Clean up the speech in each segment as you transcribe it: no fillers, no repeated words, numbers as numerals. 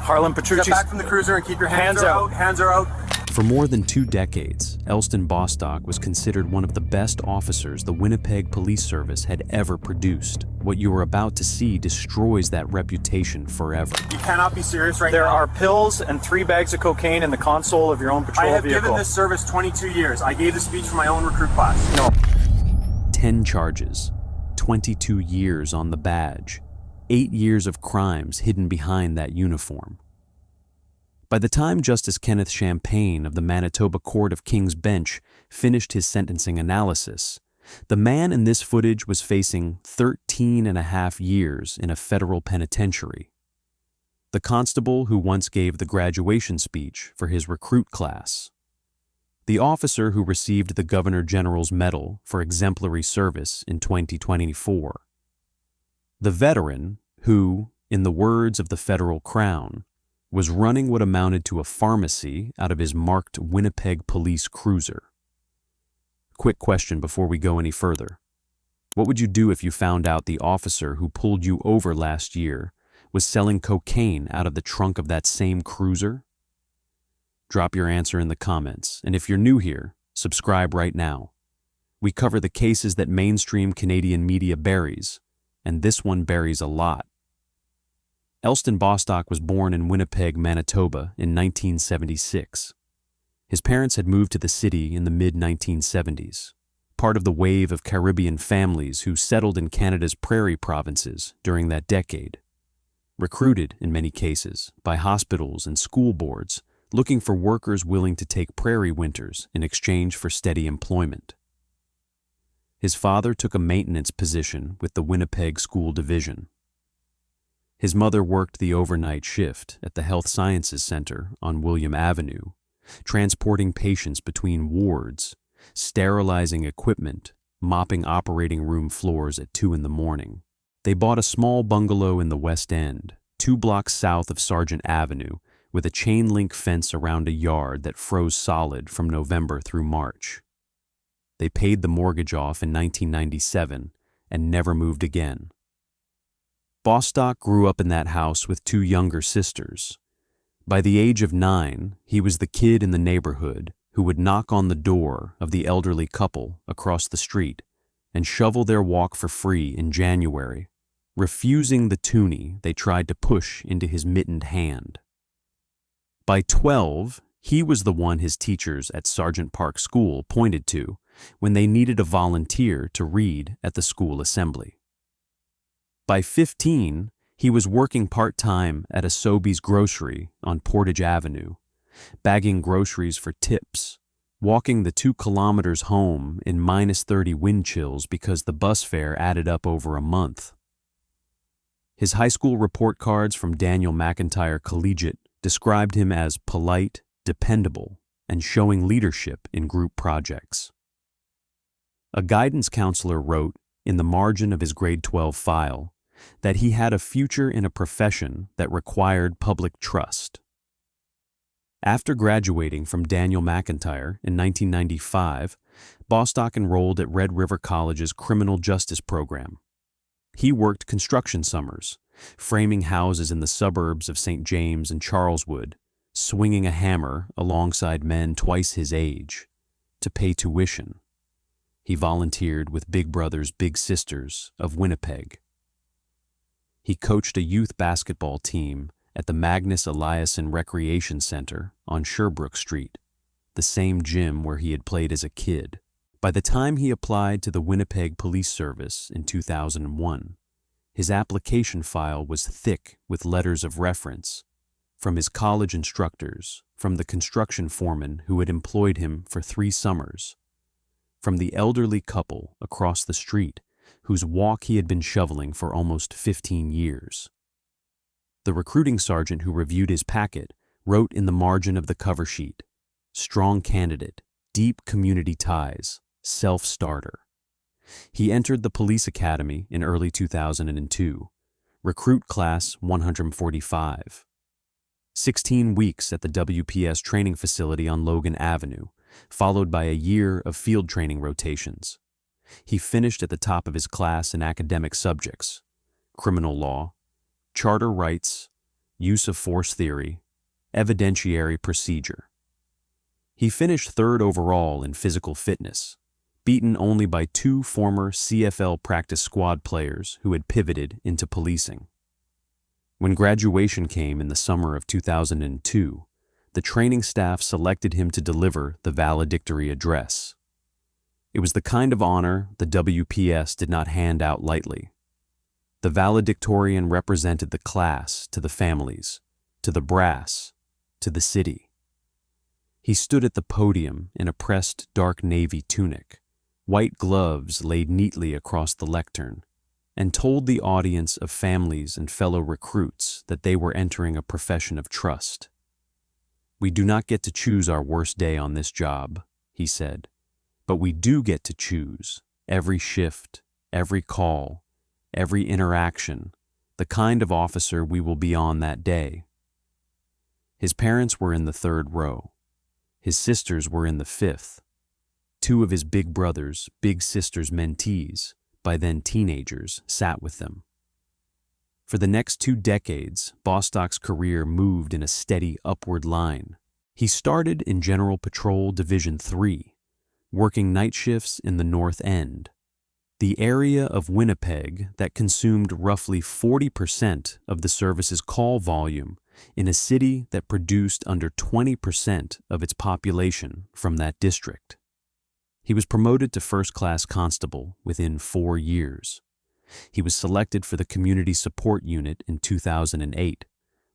Harlan Petrucci. Get back from the cruiser and keep your hands out. Hands are out. For more than 2 decades, Elston Bostock was considered one of the best officers the Winnipeg Police Service had ever produced. What you are about to see destroys that reputation forever. You cannot be serious right There now. are pills and 3 bags of cocaine in the console of your own patrol I have vehicle. given this service 22 years. I gave the speech for my own recruit class. No. 10 charges, 22 years on the badge, 8 years of crimes hidden behind that uniform. By the time Justice Kenneth Champagne of the Manitoba Court of King's Bench finished his sentencing analysis, the man in this footage was facing 13.5 years in a federal penitentiary. The constable who once gave the graduation speech for his recruit class. The officer who received the Governor General's Medal for Exemplary Service in 2024. The veteran who, in the words of the federal Crown, was running what amounted to a pharmacy out of his marked Winnipeg Police cruiser. Quick question before we go any further. What would you do if you found out the officer who pulled you over last year was selling cocaine out of the trunk of that same cruiser? Drop your answer in the comments, and if you're new here, subscribe right now. We cover the cases that mainstream Canadian media buries, and this one buries a lot. Elston Bostock was born in Winnipeg, Manitoba in 1976. His parents had moved to the city in the mid-1970s, part of the wave of Caribbean families who settled in Canada's prairie provinces during that decade. Recruited, in many cases, by hospitals and school boards, looking for workers willing to take prairie winters in exchange for steady employment. His father took a maintenance position with the Winnipeg School Division. His mother worked the overnight shift at the Health Sciences Center on William Avenue, transporting patients between wards, sterilizing equipment, mopping operating room floors at 2 a.m. They bought a small bungalow in the West End, 2 blocks south of Sargent Avenue, with a chain-link fence around a yard that froze solid from November through March. They paid the mortgage off in 1997 and never moved again. Bostock grew up in that house with 2 younger sisters. By the age of 9, he was the kid in the neighborhood who would knock on the door of the elderly couple across the street and shovel their walk for free in January, refusing the toonie they tried to push into his mittened hand. By 12, he was the one his teachers at Sargent Park School pointed to when they needed a volunteer to read at the school assembly. By 15, he was working part-time at a Sobeys grocery on Portage Avenue, bagging groceries for tips, walking the 2 kilometers home in -30 wind chills because the bus fare added up over a month. His high school report cards from Daniel McIntyre Collegiate described him as polite, dependable, and showing leadership in group projects. A guidance counselor wrote, in the margin of his grade 12 file, that he had a future in a profession that required public trust. After graduating from Daniel McIntyre in 1995, Bostock enrolled at Red River College's Criminal Justice Program. He worked construction summers, framing houses in the suburbs of St. James and Charleswood, swinging a hammer alongside men twice his age, to pay tuition. He volunteered with Big Brothers Big Sisters of Winnipeg. He coached a youth basketball team at the Magnus Eliasson Recreation Center on Sherbrooke Street, the same gym where he had played as a kid. By the time he applied to the Winnipeg Police Service in 2001, his application file was thick with letters of reference from his college instructors, from the construction foreman who had employed him for 3 summers, from the elderly couple across the street whose walk he had been shoveling for almost 15 years. The recruiting sergeant who reviewed his packet wrote in the margin of the cover sheet, "Strong candidate, deep community ties, self-starter." He entered the police academy in early 2002, recruit class 145. 16 weeks at the WPS training facility on Logan Avenue, followed by a year of field training rotations. He finished at the top of his class in academic subjects, criminal law, charter rights, use of force theory, evidentiary procedure. He finished third overall in physical fitness, beaten only by 2 former CFL practice squad players who had pivoted into policing. When graduation came in the summer of 2002, the training staff selected him to deliver the valedictory address. It was the kind of honor the WPS did not hand out lightly. The valedictorian represented the class to the families, to the brass, to the city. He stood at the podium in a pressed dark navy tunic, white gloves laid neatly across the lectern, and told the audience of families and fellow recruits that they were entering a profession of trust. "We do not get to choose our worst day on this job," he said, "but we do get to choose every shift, every call, every interaction, the kind of officer we will be on that day." His parents were in the 3rd row. His sisters were in the 5th. 2 of his big brothers, big sisters' mentees, by then teenagers, sat with them. For the next 2 decades, Bostock's career moved in a steady upward line. He started in General Patrol Division 3, working night shifts in the North End, the area of Winnipeg that consumed roughly 40% of the service's call volume in a city that produced under 20% of its population from that district. He was promoted to first-class constable within 4 years. He was selected for the Community Support Unit in 2008,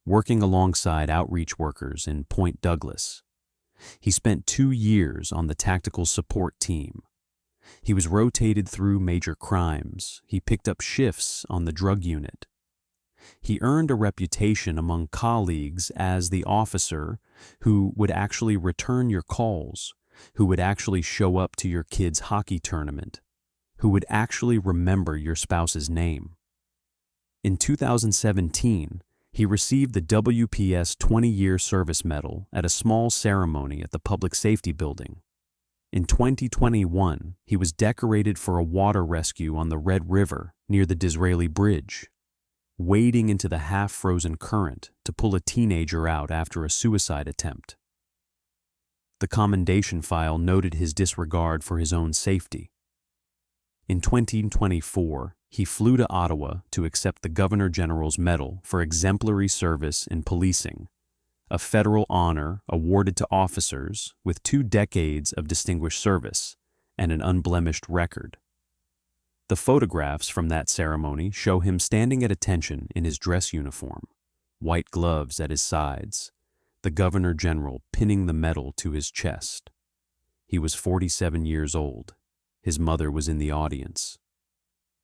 working alongside outreach workers in Point Douglas. He spent 2 years on the Tactical Support Team. He was rotated through major crimes. He picked up shifts on the Drug Unit. He earned a reputation among colleagues as the officer who would actually return your calls, who would actually show up to your kid's hockey tournament, who would actually remember your spouse's name. In 2017, he received the WPS 20-year service medal at a small ceremony at the Public Safety Building. In 2021, he was decorated for a water rescue on the Red River near the Disraeli Bridge, wading into the half-frozen current to pull a teenager out after a suicide attempt. The commendation file noted his disregard for his own safety. In 2024, he flew to Ottawa to accept the Governor General's Medal for Exemplary Service in Policing, a federal honor awarded to officers with 2 decades of distinguished service and an unblemished record. The photographs from that ceremony show him standing at attention in his dress uniform, white gloves at his sides, the Governor General pinning the medal to his chest. He was 47 years old. His mother was in the audience.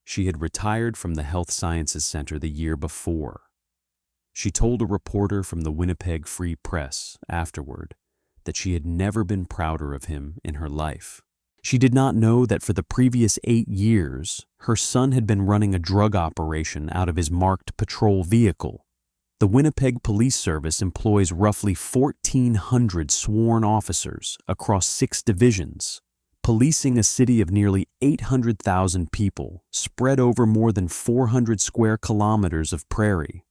She had retired from the Health Sciences Center the year before. She told a reporter from the Winnipeg Free Press afterward that she had never been prouder of him in her life. She did not know that for the previous 8 years, her son had been running a drug operation out of his marked patrol vehicle. The Winnipeg Police Service employs roughly 1,400 sworn officers across 6 divisions, policing a city of nearly 800,000 people spread over more than 400 square kilometers of prairie.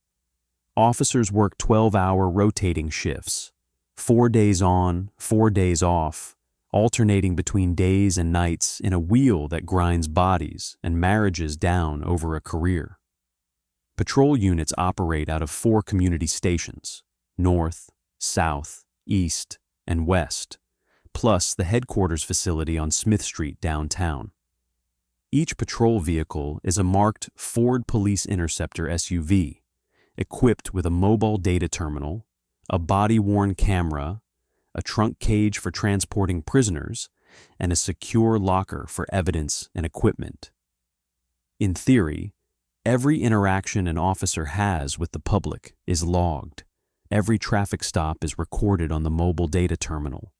Officers work 12-hour rotating shifts, 4 days on, 4 days off, alternating between days and nights in a wheel that grinds bodies and marriages down over a career. Patrol units operate out of 4 community stations, north, south, east, and west, plus the headquarters facility on Smith Street downtown. Each patrol vehicle is a marked Ford Police Interceptor SUV, equipped with a mobile data terminal, a body-worn camera, a trunk cage for transporting prisoners, and a secure locker for evidence and equipment. In theory, every interaction an officer has with the public is logged. Every traffic stop is recorded on the mobile data terminal.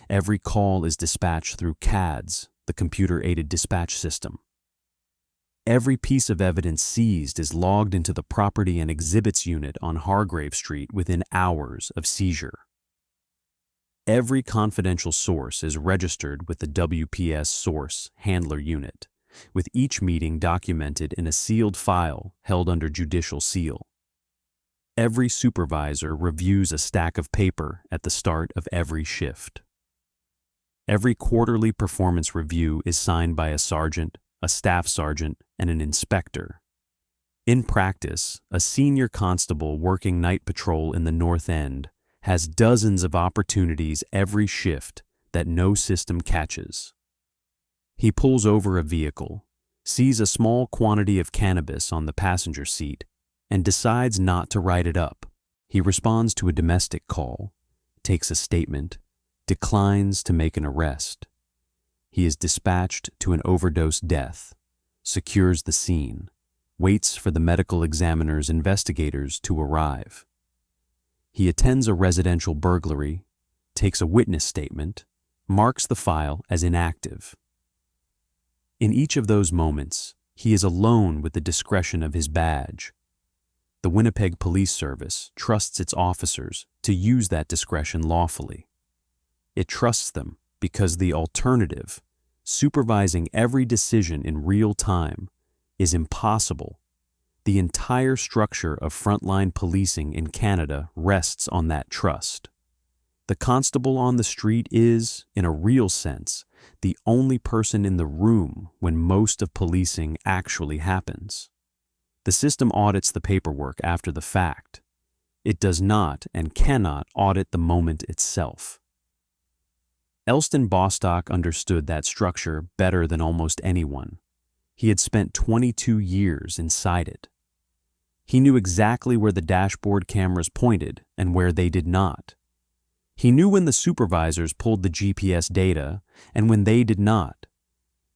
Every call is dispatched through CADS, the computer-aided dispatch system. Every piece of evidence seized is logged into the Property and Exhibits Unit on Hargrave Street within hours of seizure. Every confidential source is registered with the WPS Source Handler Unit, with each meeting documented in a sealed file held under judicial seal. every supervisor reviews a stack of paper at the start of every shift. Every quarterly performance review is signed by a sergeant, a staff sergeant, and an inspector. In practice, a senior constable working night patrol in the North End has dozens of opportunities every shift that no system catches. He pulls over a vehicle, sees a small quantity of cannabis on the passenger seat, and decides not to write it up. He responds to a domestic call, takes a statement, declines to make an arrest. He is dispatched to an overdose death, secures the scene, waits for the medical examiner's investigators to arrive. He attends a residential burglary, takes a witness statement, marks the file as inactive. In each of those moments, he is alone with the discretion of his badge. The Winnipeg Police Service trusts its officers to use that discretion lawfully. It trusts them because the alternative, supervising every decision in real time, is impossible. The entire structure of frontline policing in Canada rests on that trust. The constable on the street is, in a real sense, the only person in the room when most of policing actually happens. The system audits the paperwork after the fact. It does not and cannot audit the moment itself. Elston Bostock understood that structure better than almost anyone. He had spent 22 years inside it. He knew exactly where the dashboard cameras pointed and where they did not. He knew when the supervisors pulled the GPS data and when they did not.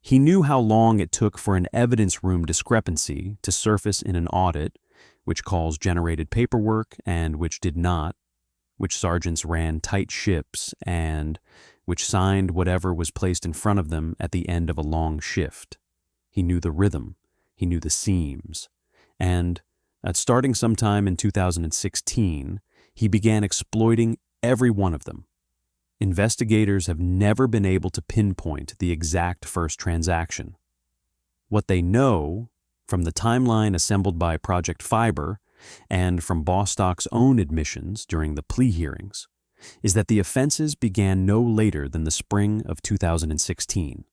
He knew how long it took for an evidence room discrepancy to surface in an audit, which calls generated paperwork and which did not, which sergeants ran tight ships and which signed whatever was placed in front of them at the end of a long shift. He knew the rhythm, he knew the seams, and starting sometime in 2016, he began exploiting every one of them. Investigators have never been able to pinpoint the exact first transaction. What they know, from the timeline assembled by Project Fibre and from Bostock's own admissions during the plea hearings, is that the offenses began no later than the spring of 2016.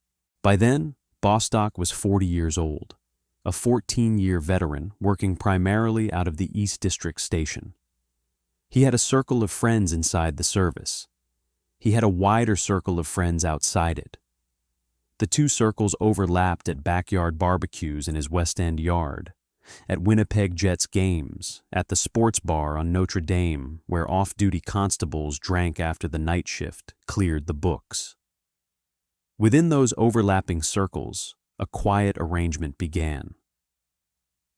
By then, Bostock was 40 years old, a 14-year veteran working primarily out of the East District Station. He had a circle of friends inside the service. He had a wider circle of friends outside it. The two circles overlapped at backyard barbecues in his West End yard, at Winnipeg Jets games, at the sports bar on Notre Dame where off-duty constables drank after the night shift cleared the books. Within those overlapping circles, a quiet arrangement began.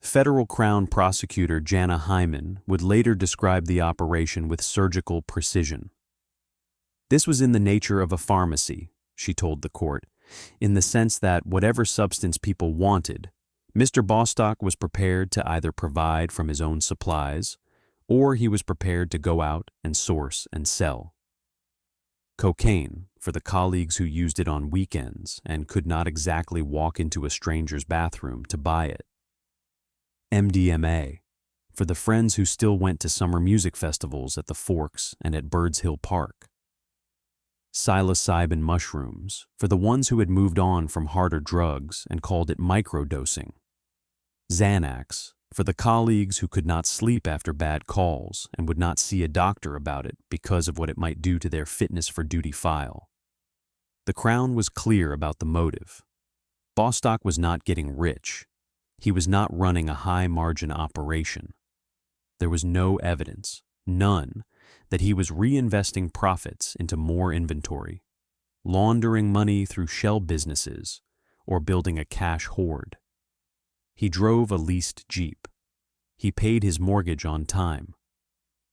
Federal Crown Prosecutor Janna Hyman would later describe the operation with surgical precision. This was in the nature of a pharmacy, she told the court, in the sense that whatever substance people wanted, Mr. Bostock was prepared to either provide from his own supplies, or he was prepared to go out and source and sell. Cocaine, for the colleagues who used it on weekends and could not exactly walk into a stranger's bathroom to buy it. MDMA, for the friends who still went to summer music festivals at the Forks and at Birds Hill Park. Psilocybin mushrooms, for the ones who had moved on from harder drugs and called it microdosing. Xanax, for the colleagues who could not sleep after bad calls and would not see a doctor about it because of what it might do to their fitness for duty file. The Crown was clear about the motive. Bostock was not getting rich. He was not running a high-margin operation. There was no evidence, none, that he was reinvesting profits into more inventory, laundering money through shell businesses, or building a cash hoard. He drove a leased Jeep. He paid his mortgage on time.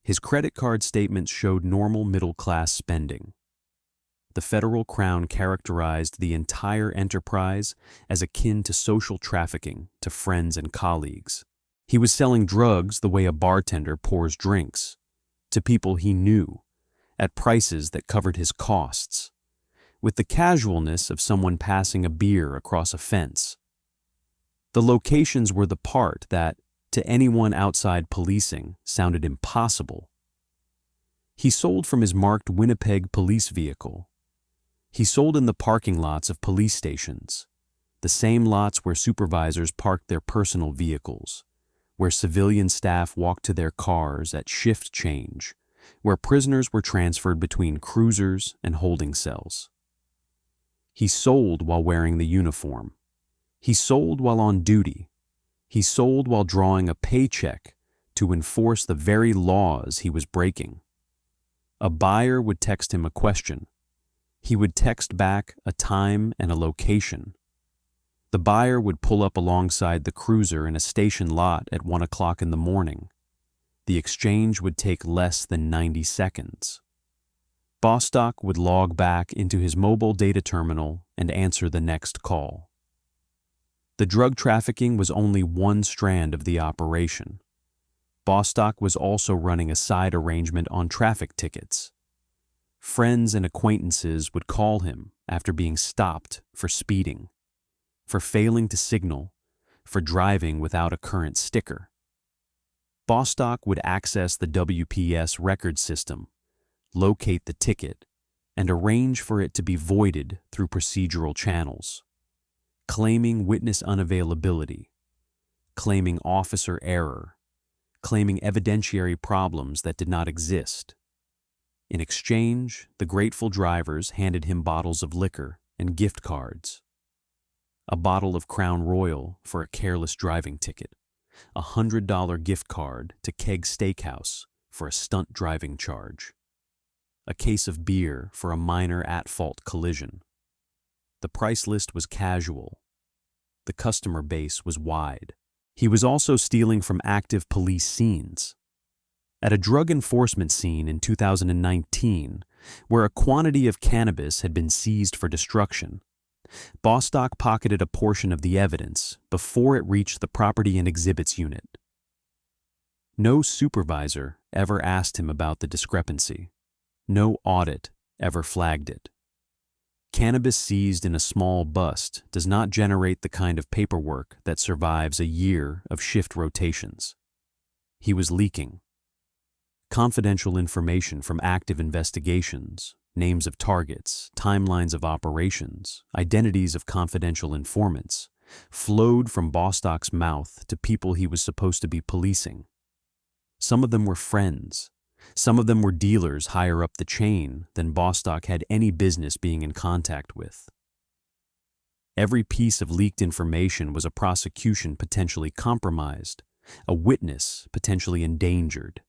His credit card statements showed normal middle-class spending. The Federal Crown characterized the entire enterprise as akin to social trafficking to friends and colleagues. He was selling drugs the way a bartender pours drinks, to people he knew, at prices that covered his costs, with the casualness of someone passing a beer across a fence. The locations were the part that, to anyone outside policing, sounded impossible. He sold from his marked Winnipeg police vehicle. He sold in the parking lots of police stations, the same lots where supervisors parked their personal vehicles, where civilian staff walked to their cars at shift change, where prisoners were transferred between cruisers and holding cells. He sold while wearing the uniform. He sold while on duty. He sold while drawing a paycheck to enforce the very laws he was breaking. A buyer would text him a question. He would text back a time and a location. The buyer would pull up alongside the cruiser in a station lot at 1 o'clock in the morning. The exchange would take less than 90 seconds. Bostock would log back into his mobile data terminal and answer the next call. The drug trafficking was only one strand of the operation. Bostock was also running a side arrangement on traffic tickets. Friends and acquaintances would call him after being stopped for speeding, for failing to signal, for driving without a current sticker. Bostock would access the WPS record system, locate the ticket, and arrange for it to be voided through procedural channels, claiming witness unavailability, claiming officer error, claiming evidentiary problems that did not exist. In exchange, the grateful drivers handed him bottles of liquor and gift cards. A bottle of Crown Royal for a careless driving ticket, a $100 gift card to Keg Steakhouse for a stunt driving charge, a case of beer for a minor at-fault collision. The price list was casual. The customer base was wide. He was also stealing from active police scenes. At a drug enforcement scene in 2019, where a quantity of cannabis had been seized for destruction, Bostock pocketed a portion of the evidence before it reached the Property and Exhibits Unit. No supervisor ever asked him about the discrepancy. No audit ever flagged it. Cannabis seized in a small bust does not generate the kind of paperwork that survives a year of shift rotations. He was leaking. Confidential information from active investigations, names of targets, timelines of operations, identities of confidential informants, flowed from Bostock's mouth to people he was supposed to be policing. Some of them were friends. Some of them were dealers higher up the chain than Bostock had any business being in contact with. Every piece of leaked information was a prosecution potentially compromised, a witness potentially endangered,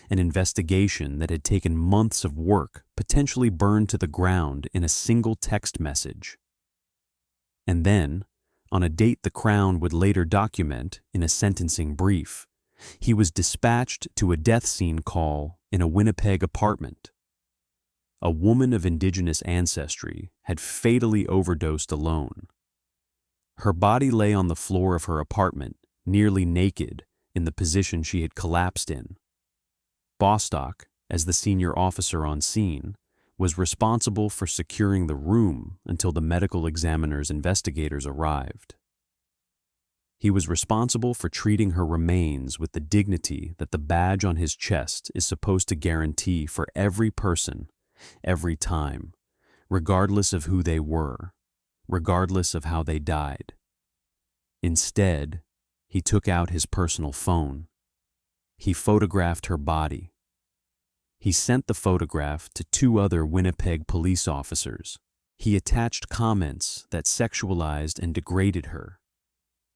an investigation that had taken months of work potentially burned to the ground in a single text message. And then, on a date the Crown would later document in a sentencing brief, he was dispatched to a death scene call in a Winnipeg apartment. A woman of Indigenous ancestry had fatally overdosed alone. Her body lay on the floor of her apartment, nearly naked, in the position she had collapsed in. Bostock, as the senior officer on scene, was responsible for securing the room until the medical examiner's investigators arrived. He was responsible for treating her remains with the dignity that the badge on his chest is supposed to guarantee for every person, every time, regardless of who they were, regardless of how they died. Instead, he took out his personal phone. He photographed her body. He sent the photograph to 2 other Winnipeg police officers. He attached comments that sexualized and degraded her.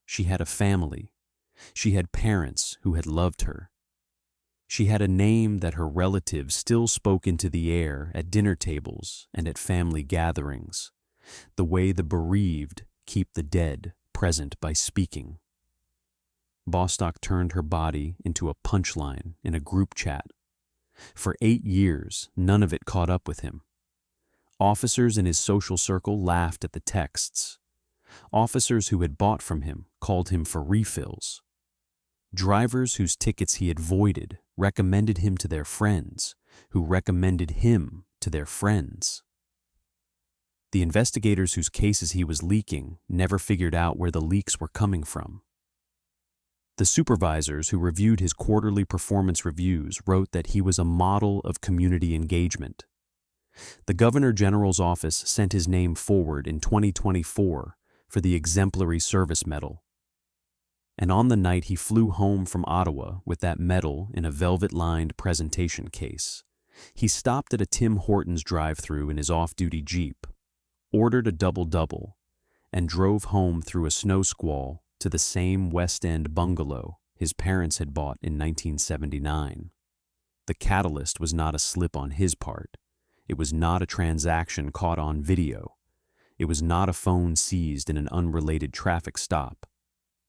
She had a family. She had parents who had loved her. She had a name that her relatives still spoke into the air at dinner tables and at family gatherings, the way the bereaved keep the dead present by speaking. Bostock turned her body into a punchline in a group chat. For 8 years, none of it caught up with him. Officers in his social circle laughed at the texts. Officers who had bought from him called him for refills. Drivers whose tickets he had voided recommended him to their friends, who recommended him to their friends. The investigators whose cases he was leaking never figured out where the leaks were coming from. The supervisors who reviewed his quarterly performance reviews wrote that he was a model of community engagement. The Governor General's office sent his name forward in 2024 for the Exemplary Service Medal. And on the night he flew home from Ottawa with that medal in a velvet-lined presentation case, he stopped at a Tim Hortons drive-thru in his off-duty Jeep, ordered a double-double, and drove home through a snow squall to the same West End bungalow his parents had bought in 1979. The catalyst was not a slip on his part. It was not a transaction caught on video. It was not a phone seized in an unrelated traffic stop.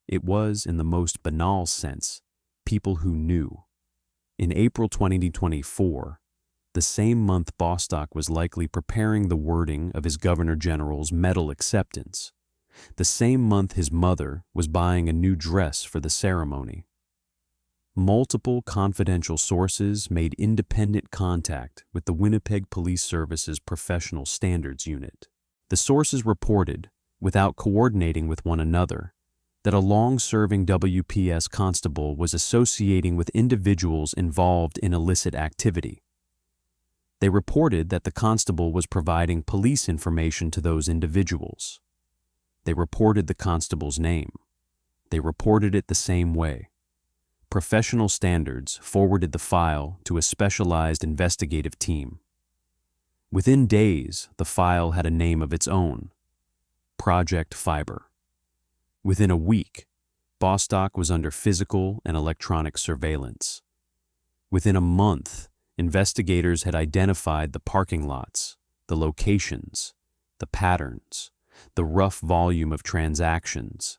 It was, in the most banal sense, people who knew. In April 2024, the same month Bostock was likely preparing the wording of his Governor General's medal acceptance, the same month his mother was buying a new dress for the ceremony. Multiple confidential sources made independent contact with the Winnipeg Police Service's Professional Standards Unit. The sources reported, without coordinating with one another, that a long-serving WPS constable was associating with individuals involved in illicit activity. They reported that the constable was providing police information to those individuals. They reported the constable's name. They reported it the same way. Professional Standards forwarded the file to a specialized investigative team. Within days, the file had a name of its own: Project Fibre. Within a week, Bostock was under physical and electronic surveillance. Within a month, investigators had identified the parking lots, the locations, the patterns, the rough volume of transactions.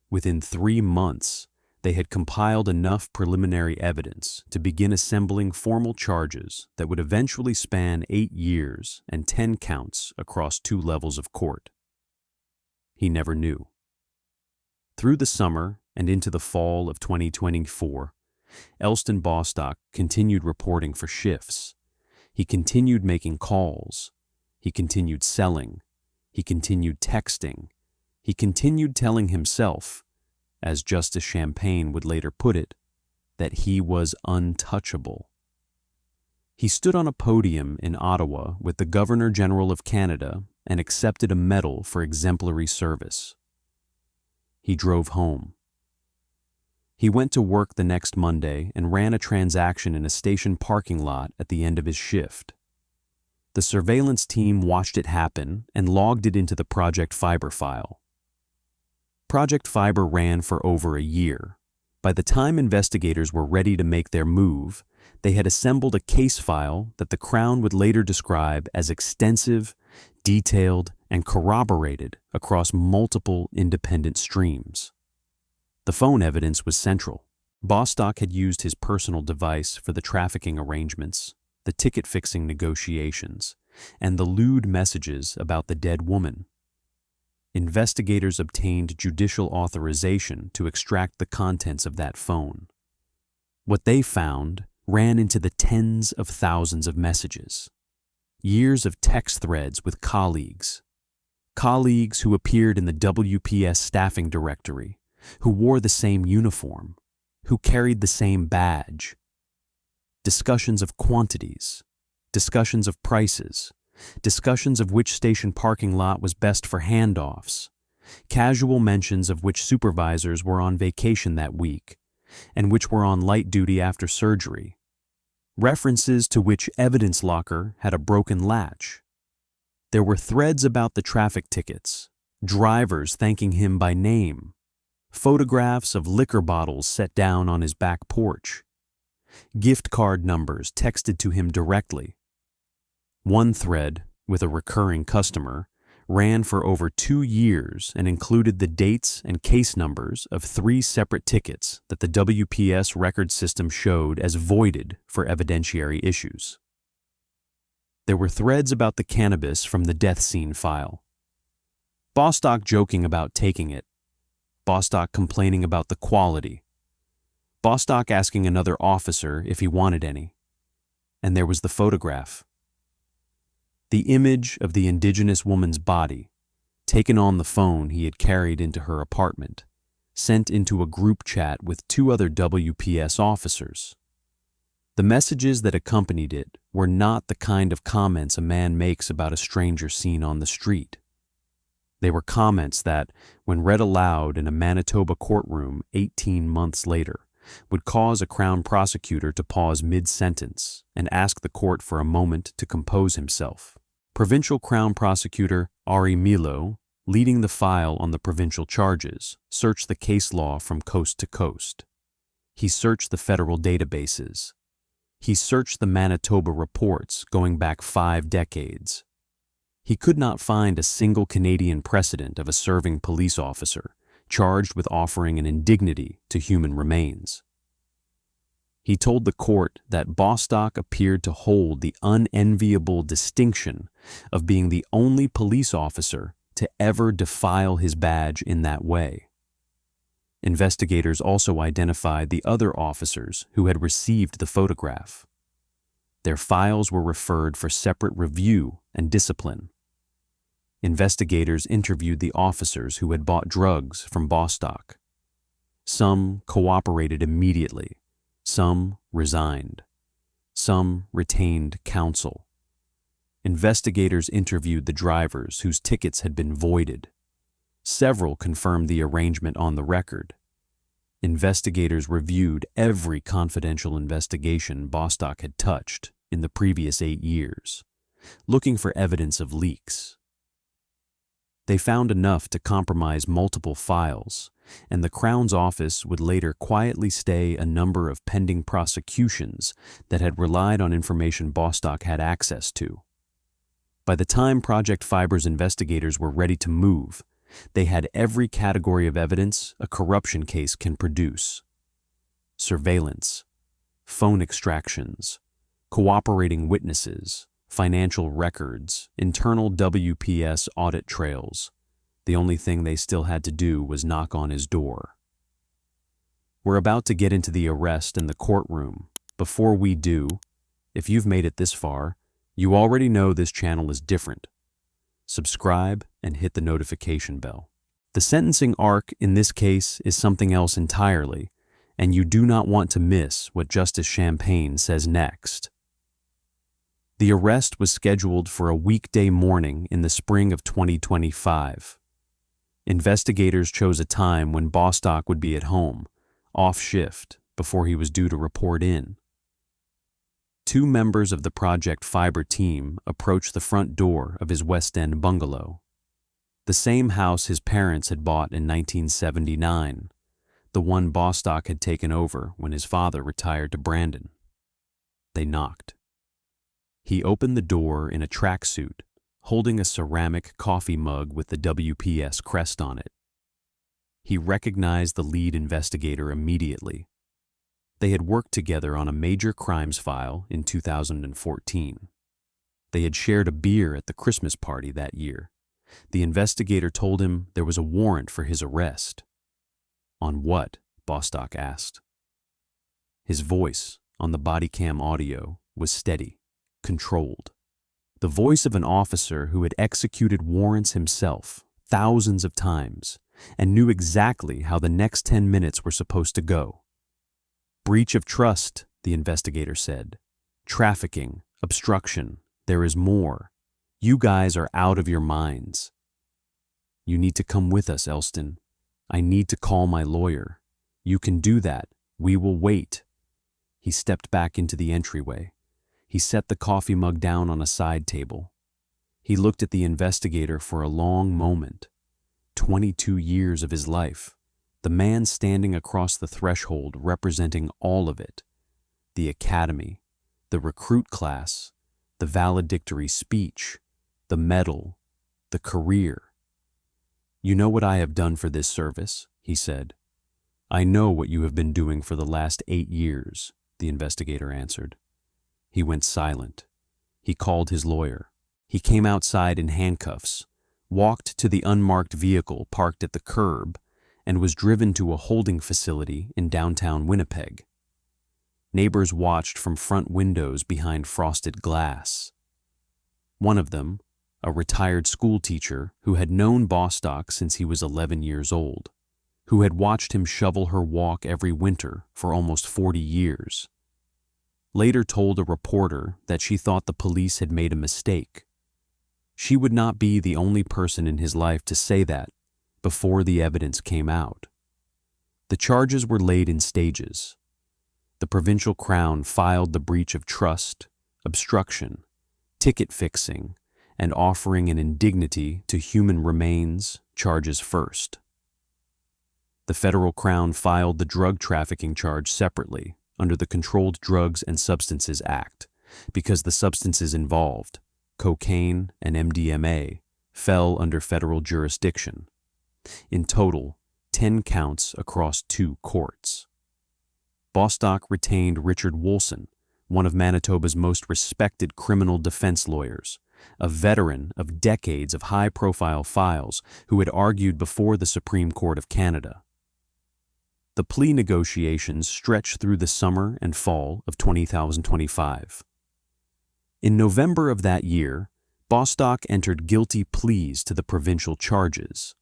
Within 3 months, they had compiled enough preliminary evidence to begin assembling formal charges that would eventually span 8 years and 10 counts across 2 levels of court. He never knew. Through the summer and into the fall of 2024, Elston Bostock continued reporting for shifts. He continued making calls. He continued selling. He continued texting. He continued telling himself, as Justice Champagne would later put it, that he was untouchable. He stood on a podium in Ottawa with the Governor General of Canada and accepted a medal for exemplary service. He drove home. He went to work the next Monday and ran a transaction in a station parking lot at the end of his shift. The surveillance team watched it happen and logged it into the Project Fibre file. Project Fibre ran for over a year. By the time investigators were ready to make their move, they had assembled a case file that the Crown would later describe as extensive, detailed, and corroborated across multiple independent streams. The phone evidence was central. Bostock had used his personal device for the trafficking arrangements, the ticket-fixing negotiations, and the lewd messages about the dead woman. Investigators obtained judicial authorization to extract the contents of that phone. What they found ran into the tens of thousands of messages. Years of text threads with colleagues who appeared in the WPS staffing directory, who wore the same uniform, who carried the same badge. Discussions of quantities, discussions of prices, discussions of which station parking lot was best for handoffs, casual mentions of which supervisors were on vacation that week and which were on light duty after surgery, references to which evidence locker had a broken latch. There were threads about the traffic tickets, drivers thanking him by name, photographs of liquor bottles set down on his back porch, gift card numbers texted to him directly. One thread, with a recurring customer, ran for over 2 years and included the dates and case numbers of 3 separate tickets that the WPS record system showed as voided for evidentiary issues. There were threads about the cannabis from the death scene file. Bostock joking about taking it. Bostock complaining about the quality. Bostock asking another officer if he wanted any. And there was the photograph. The image of the Indigenous woman's body, taken on the phone he had carried into her apartment, sent into a group chat with 2 other WPS officers. The messages that accompanied it were not the kind of comments a man makes about a stranger seen on the street. They were comments that, when read aloud in a Manitoba courtroom 18 months later, would cause a Crown prosecutor to pause mid-sentence and ask the court for a moment to compose himself. Provincial Crown Prosecutor Ari Millo, leading the file on the provincial charges, searched the case law from coast to coast. He searched the federal databases. He searched the Manitoba reports going back 5 decades. He could not find a single Canadian precedent of a serving police officer charged with offering an indignity to human remains. He told the court that Bostock appeared to hold the unenviable distinction of being the only police officer to ever defile his badge in that way. Investigators also identified the other officers who had received the photograph. Their files were referred for separate review and discipline. Investigators interviewed the officers who had bought drugs from Bostock. Some cooperated immediately. Some resigned. Some retained counsel. Investigators interviewed the drivers whose tickets had been voided. Several confirmed the arrangement on the record. Investigators reviewed every confidential investigation Bostock had touched in the previous 8 years, looking for evidence of leaks. They found enough to compromise multiple files, and the Crown's office would later quietly stay a number of pending prosecutions that had relied on information Bostock had access to. By the time Project Fibre's investigators were ready to move, they had every category of evidence a corruption case can produce: surveillance, phone extractions, cooperating witnesses, financial records, internal WPS audit trails. The only thing they still had to do was knock on his door. We're about to get into the arrest and the courtroom. Before we do, if you've made it this far, you already know this channel is different. Subscribe and hit the notification bell. The sentencing arc in this case is something else entirely, and you do not want to miss what Justice Champagne says next. The arrest was scheduled for a weekday morning in the spring of 2025. Investigators chose a time when Bostock would be at home, off shift, before he was due to report in. 2 members of the Project Fibre team approached the front door of his West End bungalow, the same house his parents had bought in 1979, the one Bostock had taken over when his father retired to Brandon. They knocked. He opened the door in a tracksuit, holding a ceramic coffee mug with the WPS crest on it. He recognized the lead investigator immediately. They had worked together on a major crimes file in 2014. They had shared a beer at the Christmas party that year. The investigator told him there was a warrant for his arrest. On what? Bostock asked. His voice, on the body cam audio, was steady, controlled. The voice of an officer who had executed warrants himself thousands of times and knew exactly how the next 10 minutes were supposed to go. Breach of trust, the investigator said. Trafficking, obstruction, there is more. You guys are out of your minds. You need to come with us, Elston. I need to call my lawyer. You can do that. We will wait. He stepped back into the entryway. He set the coffee mug down on a side table. He looked at the investigator for a long moment. 22 years of his life. The man standing across the threshold representing all of it. The academy, the recruit class, the valedictory speech, the medal, the career. You know what I have done for this service, he said. I know what you have been doing for the last 8 years, the investigator answered. He went silent. He called his lawyer. He came outside in handcuffs, walked to the unmarked vehicle parked at the curb, and was driven to a holding facility in downtown Winnipeg. Neighbors watched from front windows behind frosted glass. One of them, a retired school teacher who had known Bostock since he was 11 years old, who had watched him shovel her walk every winter for almost 40 years, later told a reporter that she thought the police had made a mistake. She would not be the only person in his life to say that before the evidence came out. The charges were laid in stages. The provincial Crown filed the breach of trust, obstruction, ticket fixing, and offering an indignity to human remains charges first. The federal Crown filed the drug trafficking charge separately under the Controlled Drugs and Substances Act because the substances involved, cocaine and MDMA, fell under federal jurisdiction. In total, 10 counts across 2 courts. Bostock retained Richard Wolson, one of Manitoba's most respected criminal defense lawyers, a veteran of decades of high-profile files who had argued before the Supreme Court of Canada. The plea negotiations stretched through the summer and fall of 2025. In November of that year, Bostock entered guilty pleas to the provincial charges.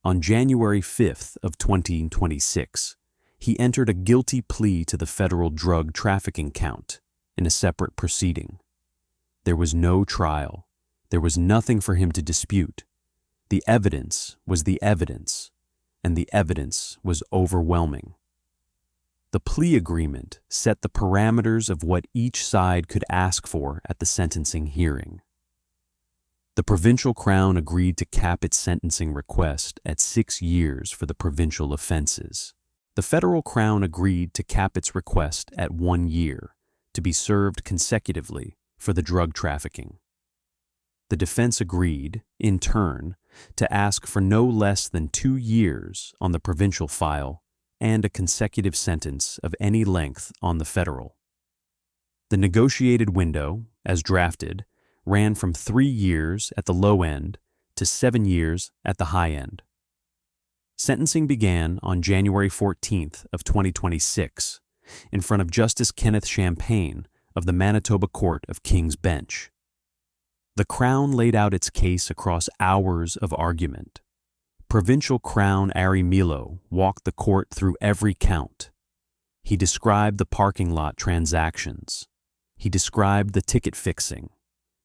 On January 5th of 2026, he entered a guilty plea to the federal drug trafficking count in a separate proceeding. There was no trial. There was nothing for him to dispute. The evidence was the evidence, and the evidence was overwhelming. The plea agreement set the parameters of what each side could ask for at the sentencing hearing. The provincial Crown agreed to cap its sentencing request at 6 years for the provincial offences. The federal Crown agreed to cap its request at 1 year, to be served consecutively for the drug trafficking. The defense agreed, in turn, to ask for no less than 2 years on the provincial file and a consecutive sentence of any length on the federal. The negotiated window, as drafted, ran from 3 years at the low end to 7 years at the high end. Sentencing began on January 14th of 2026 in front of Justice Kenneth Champagne of the Manitoba Court of King's Bench. The Crown laid out its case across hours of argument. Provincial Crown Ari Millo walked the court through every count. He described the parking lot transactions. He described the ticket fixing.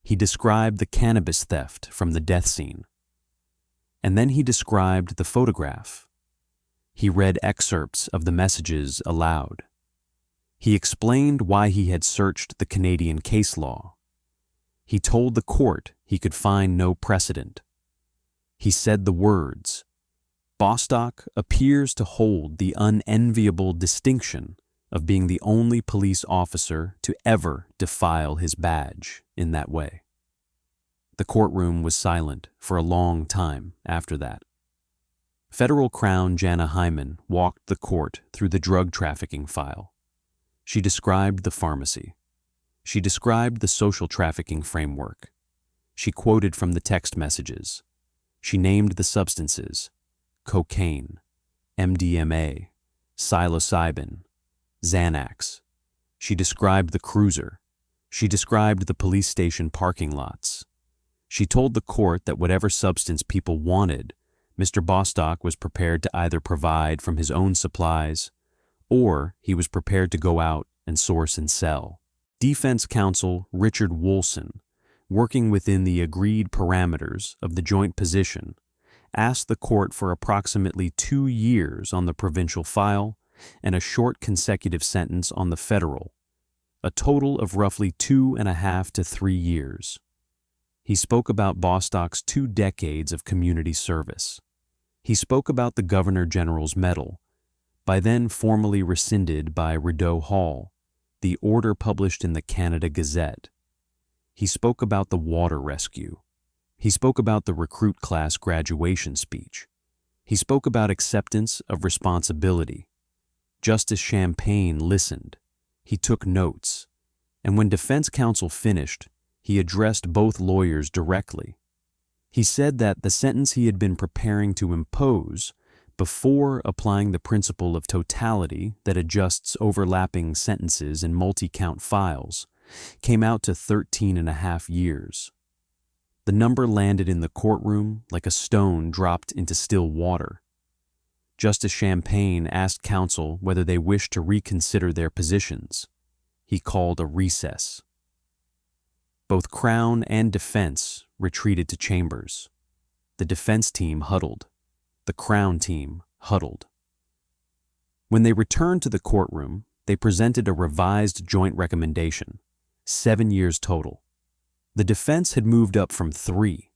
He described the cannabis theft from the death scene. And then he described the photograph. He read excerpts of the messages aloud. He explained why he had searched the Canadian case law. He told the court he could find no precedent. He said the words, "Bostock appears to hold the unenviable distinction of being the only police officer to ever defile his badge in that way." The courtroom was silent for a long time after that. Federal Crown Janna Hyman walked the court through the drug trafficking file. She described the pharmacy. She described the social trafficking framework. She quoted from the text messages. She named the substances: cocaine, MDMA, psilocybin, Xanax. She described the cruiser. She described the police station parking lots. She told the court that whatever substance people wanted, Mr. Bostock was prepared to either provide from his own supplies, or he was prepared to go out and source and sell. Defense counsel Richard Wolson, working within the agreed parameters of the joint position, asked the court for approximately 2 years on the provincial file and a short consecutive sentence on the federal, a total of roughly 2.5 to 3 years. He spoke about Bostock's 2 decades of community service. He spoke about the Governor General's Medal, by then formally rescinded by Rideau Hall, the order published in the Canada Gazette. He spoke about the water rescue. He spoke about the recruit class graduation speech. He spoke about acceptance of responsibility. Justice Champagne listened. He took notes. And when defense counsel finished, he addressed both lawyers directly. He said that the sentence he had been preparing to impose, before applying the principle of totality that adjusts overlapping sentences in multi-count files, came out to 13.5 years. The number landed in the courtroom like a stone dropped into still water. Justice Champagne asked counsel whether they wished to reconsider their positions. He called a recess. Both Crown and defense retreated to chambers. The defense team huddled. The Crown team huddled. When they returned to the courtroom, they presented a revised joint recommendation, 7 years total. The defense had moved up from 3.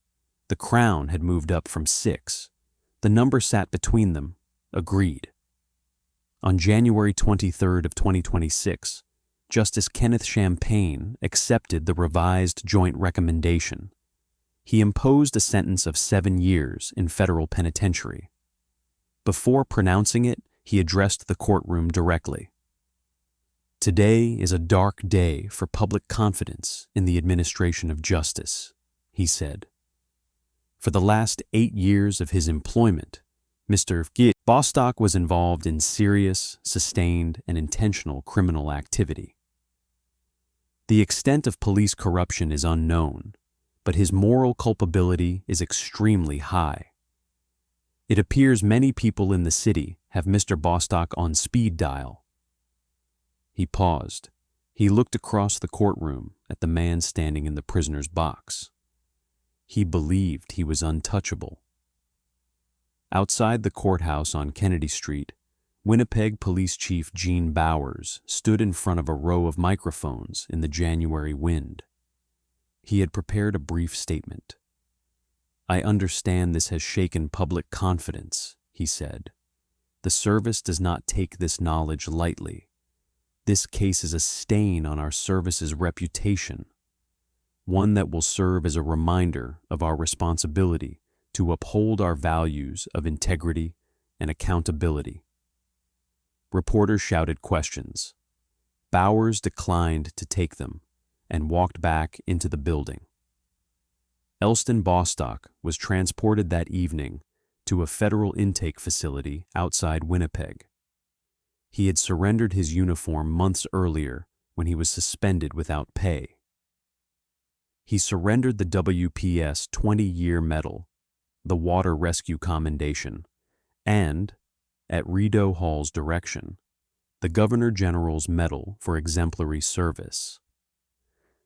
The Crown had moved up from 6. The number sat between them, agreed. On January 23rd of 2026, Justice Kenneth Champagne accepted the revised joint recommendation. He imposed a sentence of 7 years in federal penitentiary. Before pronouncing it, he addressed the courtroom directly. "Today is a dark day for public confidence in the administration of justice," he said. For the last 8 years of his employment, Mr. Bostock was involved in serious, sustained, and intentional criminal activity. The extent of police corruption is unknown, but his moral culpability is extremely high. It appears many people in the city have Mr. Bostock on speed dial. He paused. He looked across the courtroom at the man standing in the prisoner's box. He believed he was untouchable. Outside the courthouse on Kennedy Street, Winnipeg Police Chief Gene Bowers stood in front of a row of microphones in the January wind. He had prepared a brief statement. "I understand this has shaken public confidence," he said. "The service does not take this knowledge lightly. This case is a stain on our service's reputation, one that will serve as a reminder of our responsibility to uphold our values of integrity and accountability." Reporters shouted questions. Bowers declined to take them and walked back into the building. Elston Bostock was transported that evening to a federal intake facility outside Winnipeg. He had surrendered his uniform months earlier when he was suspended without pay. He surrendered the WPS 20-year medal, the Water Rescue Commendation, and, at Rideau Hall's direction, the Governor General's Medal for Exemplary Service.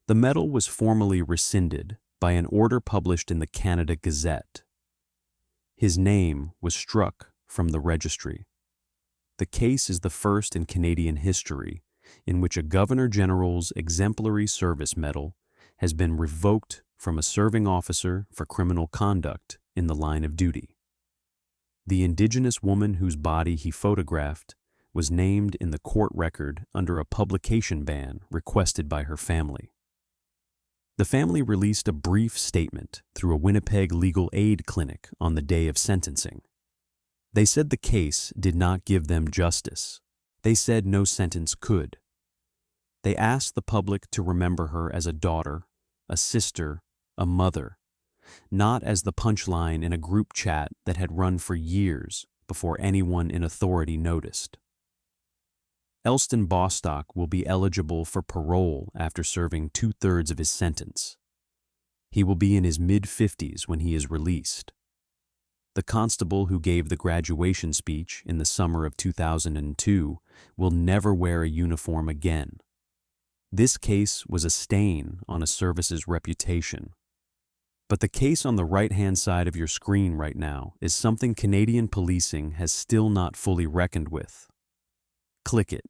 The medal was formally rescinded by an order published in the Canada Gazette. His name was struck from the registry. The case is the first in Canadian history in which a Governor General's Exemplary Service Medal has been revoked from a serving officer for criminal conduct in the line of duty. The Indigenous woman whose body he photographed was named in the court record under a publication ban requested by her family. The family released a brief statement through a Winnipeg legal aid clinic on the day of sentencing. They said the case did not give them justice. They said no sentence could. They asked the public to remember her as a daughter, a sister, a mother, not as the punchline in a group chat that had run for years before anyone in authority noticed. Elston Bostock will be eligible for parole after serving 2/3 of his sentence. He will be in his mid-50s when he is released. The constable who gave the graduation speech in the summer of 2002 will never wear a uniform again. This case was a stain on a service's reputation. But the case on the right-hand side of your screen right now is something Canadian policing has still not fully reckoned with. Click it.